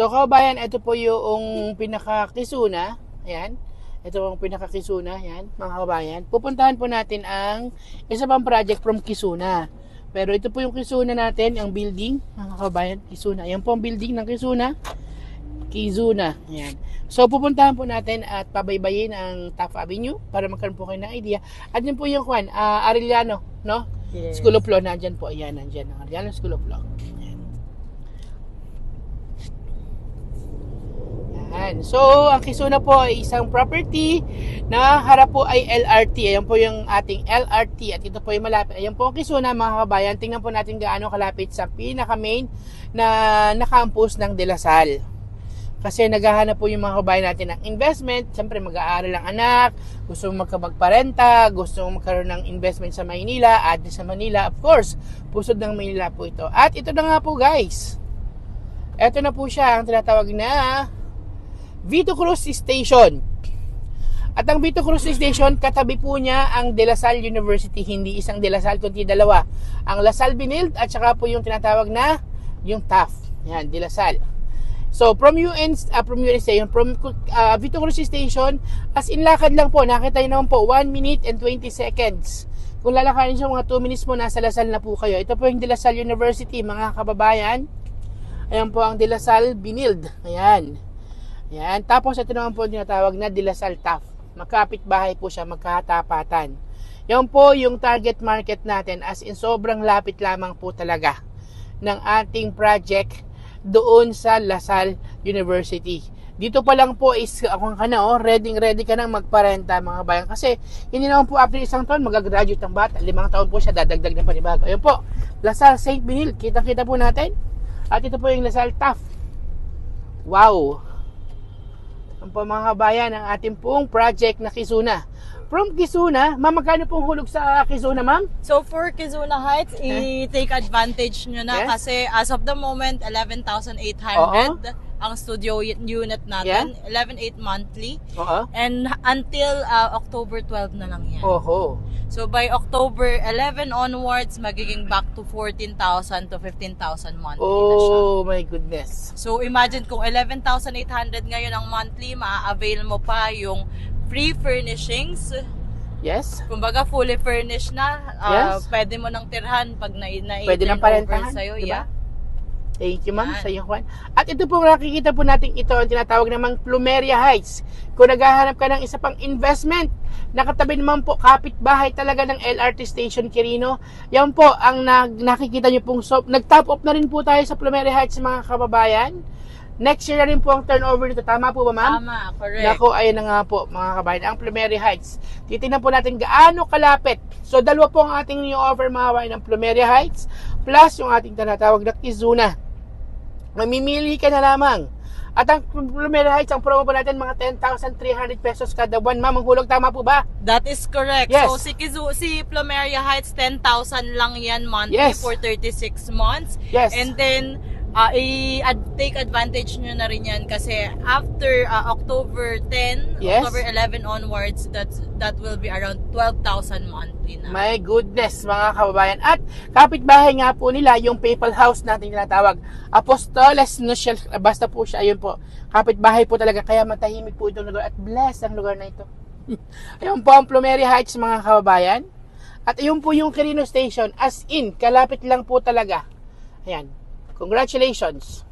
So kabayan, ito po yung pinaka-Quezona. Ayan. Ito ang pinaka-Quezona. Ayan, mga kabayan. Pupuntahan po natin ang isa pang project from Quezona. Pero ito po yung Quezona natin, ang building. Mga kabayan, Quezona. Ayan po ang building ng Quezona. Quezona. Ayan. So pupuntahan po natin at pabaybayin ang Taft Avenue para magkaroon po kayo ng idea. At yun po yung Arellano, no? Yes. School of Law. Nandyan po. Ayan, nandyan. Arellano School of Law. So, ang Quezona po ay isang property na harap po ay LRT. Ayan po yung ating LRT at ito po ay malapit. Ayan po ang Quezona, mga kabayan. Tingnan po natin gaano kalapit sa pinaka-main na campus ng De La Salle. Kasi naghahanap po yung mga kabayan natin ng investment. Siyempre, mag-aaral ang anak, gusto mong magparenta, gusto mong magkaroon ng investment sa Maynila at sa Manila. Of course, pusod ng Maynila po ito. At ito na nga po, guys. Ito na po siya, ang tinatawag na Vito Cruz Station. At ang Vito Cruz Station, katabi po niya ang De La Salle University. Hindi isang De La Salle, kundi dalawa. Ang La Salle Benilde at saka po yung tinatawag na yung Taft. Yan, De La Salle. So, from Vito Cruz Station, as in lakad lang po, nakita nyo naman po, 1 minute and 20 seconds. Kung lalakarin siya, mga 2 minutes mo, nasa La Salle na po kayo. Ito po yung De La Salle University, mga kababayan. Ayan po ang De La Salle Benilde. Ayan. Yan. Tapos ito naman po tinatawag na De La Salle Taft. Magkapit bahay po siya, magkatapatan. Yan po yung target market natin, as in sobrang lapit lamang po talaga ng ating project doon sa La Salle University. Dito pa lang po is ako ka na, ready ka nang magparenta, mga bayan. Kasi hindi naman po after isang taon magagraduate ang bata. 5 taon po siya, dadagdag ng panibago. Ayun po, La Salle St. Benilde. Kita-kita po natin. At ito po yung La Salle Taft. Wow! Ang po mga kabayan, ang ating pong project na Quezona. From Quezona, magkano pong hulog sa Quezona, ma'am? So for Quezona Heights, i-take advantage nyo na kasi as of the moment, 11,800 ang studio unit natin. 11,800 monthly. And until October 12 na lang yan. So by October 11 onwards, magiging back to 14,000 to 15,000 monthly na siya. Oh my goodness. So imagine kung 11,800 ngayon ang monthly, maa-avail mo pa yung free furnishings. Yes. Kumbaga fully furnished na. Pwede mo nang tirhan pag pwede nang parentahan sa'yo. Diba? Thank you, ma'am, sa iyong kwan. At ito po, nakikita po natin ito, ang tinatawag namang Plumeria Heights. Kung naghahanap ka ng isa pang investment, nakatabi naman po, kapitbahay talaga ng LRT Station Quirino. Yan po, ang nakikita nyo pong nag-top up na rin po tayo sa Plumeria Heights, mga kababayan. Next year na rin po ang turnover nito. Tama po ba, ma'am? Tama, correct. Nako, ayun na nga po, mga kababayan. Ang Plumeria Heights. Titingnan po natin gaano kalapit. So, dalawa po ang ating new offer, mga kababayan, ng Plumeria Heights plus yung ating tinatawag na Quezona. Mamimili ka na lamang. At ang Plumeria Heights, ang promo po natin, mga 10,300 pesos kada buwan. Ma'am, ang hulog, tama po ba? That is correct. Yes. So, si Plumeria Heights, 10,000 lang yan monthly for 36 months. Yes. And then, take advantage nyo na rin yan kasi after October 10, October 11 onwards, that will be around 12,000 monthly na. My goodness, mga kababayan. At kapitbahay nga po nila, yung PayPal House natin tinatawag. Apostoles Nucial, basta po siya, ayun po. Kapitbahay po talaga, kaya matahimik po itong lugar at blessed ang lugar na ito. Ayun po ang Plumeria Heights, mga kababayan. At ayun po yung Quirino Station, as in, kalapit lang po talaga. Ayan. Congratulations!